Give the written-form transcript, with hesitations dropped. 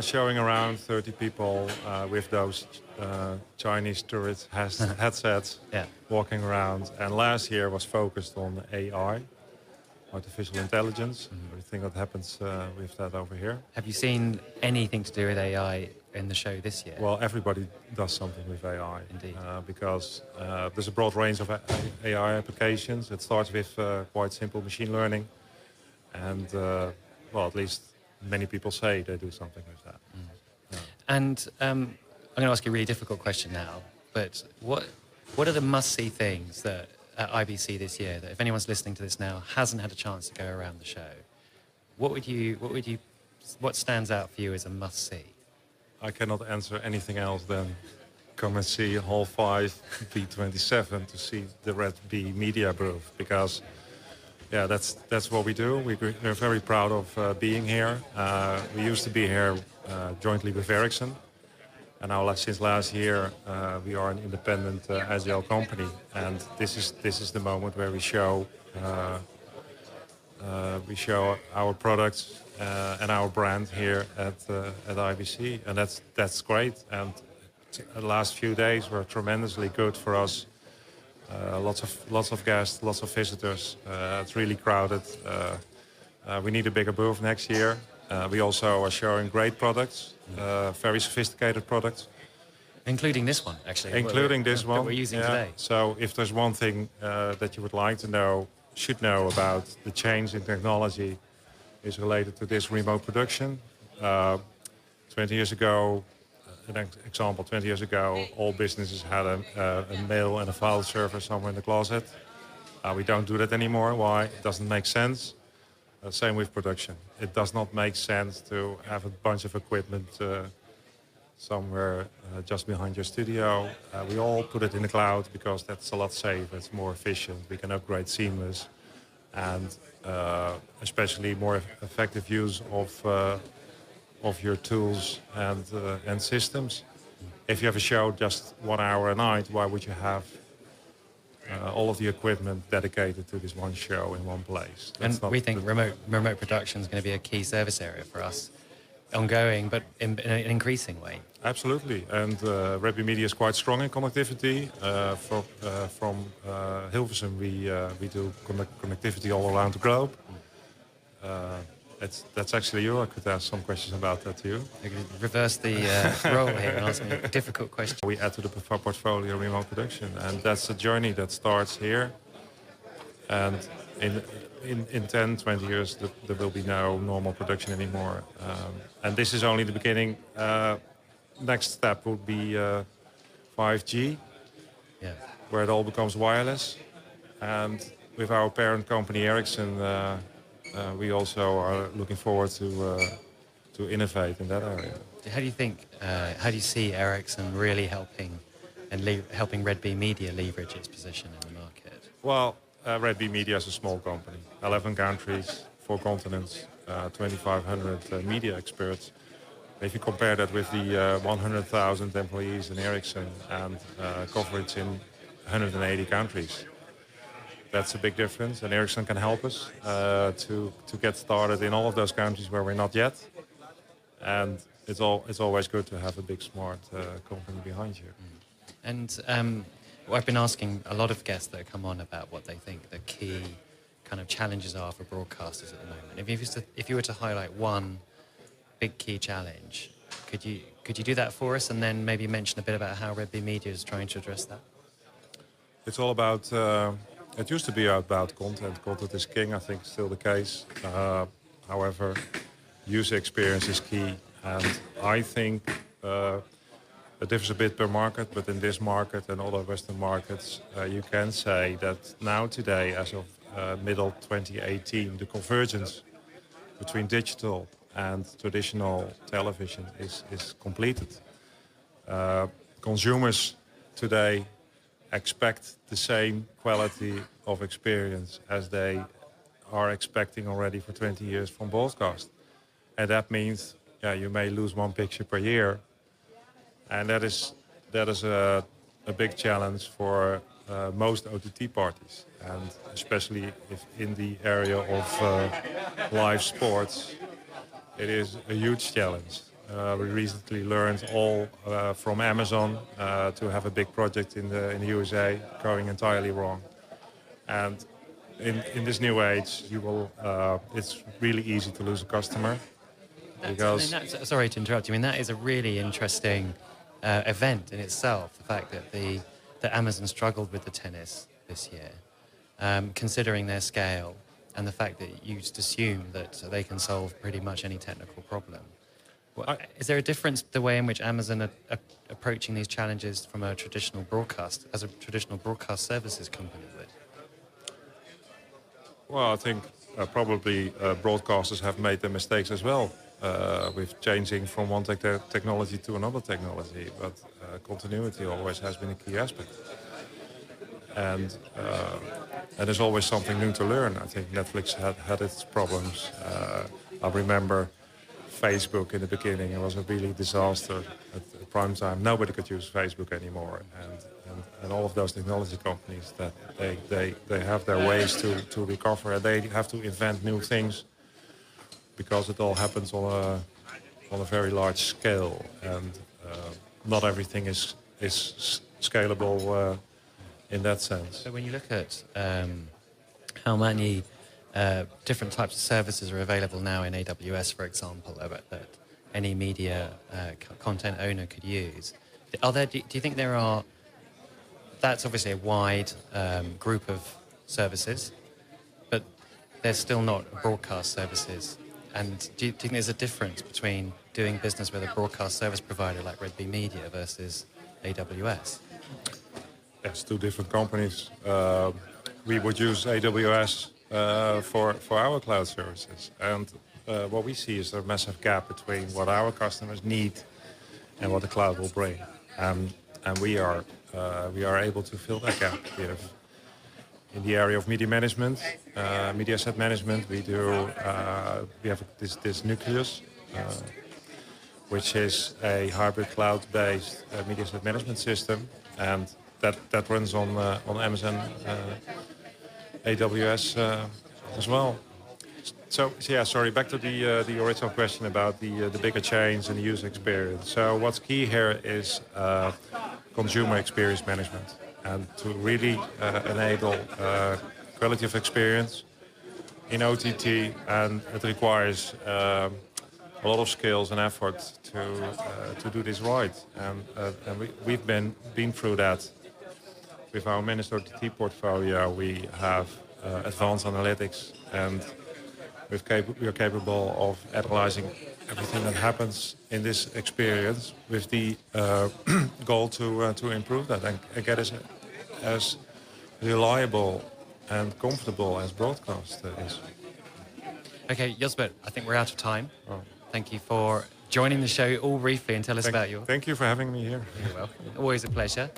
Showing around 30 people with those Chinese tourist headsets Yeah. walking around. And last year was focused on AI, artificial intelligence. Everything that happens with that over here. Have you seen anything to do with AI in the show this year? Well, everybody does something with AI. Indeed. Because there's a broad range of AI applications. It starts with quite simple machine learning. And, well, at least many people say they do something with that. Yeah. And I'm going to ask you a really difficult question now, but what are the must-see things that at IBC this year that if anyone's listening to this now hasn't had a chance to go around the show, what stands out for you as a must-see? I cannot answer anything else than come and see Hall 5 B27 to see the Red Bee media booth, because yeah, that's what we do. We're very proud of being here. We used to be here jointly with Ericsson, and now since last year we are an independent agile company. And this is the moment where we show our products and our brand here at IBC, and that's great. And the last few days were tremendously good for us. Lots of guests, lots of visitors. It's really crowded. We need a bigger booth next year. We also are showing great products, very sophisticated products. Including this one, actually. Including this one. That we're using today. So if there's one thing that you would like to know, should know about the change in technology, is related to this remote production. 20 years ago, an example, 20 years ago, all businesses had a mail and a file server somewhere in the closet. We don't do that anymore. Why? It doesn't make sense. Same with production. It does not make sense to have a bunch of equipment somewhere just behind your studio. We all put it in the cloud because that's a lot safer, it's more efficient. We can upgrade seamless, and especially more effective use of your tools and systems. If you have a show just 1 hour a night, why would you have all of the equipment dedicated to this one show in one place? We think remote production is going to be a key service area for us, ongoing, but in an increasing way. Absolutely, and Red Bee Media is quite strong in connectivity. From Hilversum, we do connectivity all around the globe. That's actually you. I could ask some questions about that to you. You can reverse the role here and ask me a difficult question. We add to the portfolio remote production, and that's a journey that starts here. And in 10, 20 years, there will be no normal production anymore. And this is only the beginning. Next step would be 5G, where it all becomes wireless. And with our parent company Ericsson, we also are looking forward to innovate in that area. How do you see Ericsson really helping Red Bee Media leverage its position in the market? Well, Red Bee Media is a small company, 11 countries, 4 continents, 2,500 media experts. If you compare that with the 100,000 employees in Ericsson and coverage in 180 countries, that's a big difference, and Ericsson can help us to get started in all of those countries where we're not yet. And it's always good to have a big, smart company behind you. And I've been asking a lot of guests that come on about what they think the key kind of challenges are for broadcasters at the moment. If you were to highlight one big key challenge, could you do that for us, and then maybe mention a bit about how Red Bee Media is trying to address that? It's all about. It used to be about content. Content is king, I think, still the case. However, user experience is key. And I think it differs a bit per market, but in this market and other Western markets, you can say that now today, as of middle 2018, the convergence between digital and traditional television is completed. Consumers today expect the same quality of experience as they are expecting already for 20 years from broadcast. And that means you may lose one picture per year. And that is a big challenge for most OTT parties. And especially if in the area of live sports, it is a huge challenge. We recently learned all from Amazon to have a big project in the USA going entirely wrong. And in this new age, it's really easy to lose a customer. Sorry to interrupt you. I mean, that is a really interesting event in itself. The fact that Amazon struggled with the tennis this year, considering their scale, and the fact that you just assume that they can solve pretty much any technical problem. Is there a difference the way in which Amazon are approaching these challenges from a traditional broadcast services company would? Well, I think probably broadcasters have made their mistakes as well with changing from one technology to another technology. But continuity always has been a key aspect. And there's always something new to learn. I think Netflix had its problems. I remember Facebook in the beginning. It was a really disaster at prime time. Nobody could use Facebook anymore. And all of those technology companies, that they have their ways to recover. And they have to invent new things because it all happens on a very large scale. And not everything is scalable in that sense. So when you look at how many different types of services are available now in AWS, for example, that any media content owner could use, do you think there are? That's obviously a wide group of services, but there's still not broadcast services. And do you think there's a difference between doing business with a broadcast service provider like Red Bee Media versus AWS? It's two different companies. We would use AWS for our cloud services. And what we see is a massive gap between what our customers need and what the cloud will bring. And we are able to fill that gap. We have, in the area of media management, media asset management, we have this Nucleus, which is a hybrid cloud-based media asset management system, and that runs on Amazon AWS as well. So yeah, sorry, back to the original question about the bigger change and the user experience. So what's key here is consumer experience management, and to really enable quality of experience in OTT, and it requires a lot of skills and effort to do this right. And we've been through that. With our managed OTT portfolio, we have advanced analytics, and we are capable of analyzing everything that happens in this experience with the goal to improve that and get us as reliable and comfortable as broadcast is. Okay, Josbert, I think we're out of time. Oh. Thank you for joining the show all briefly and tell us about your... Thank you for having me here. You're welcome. Always a pleasure.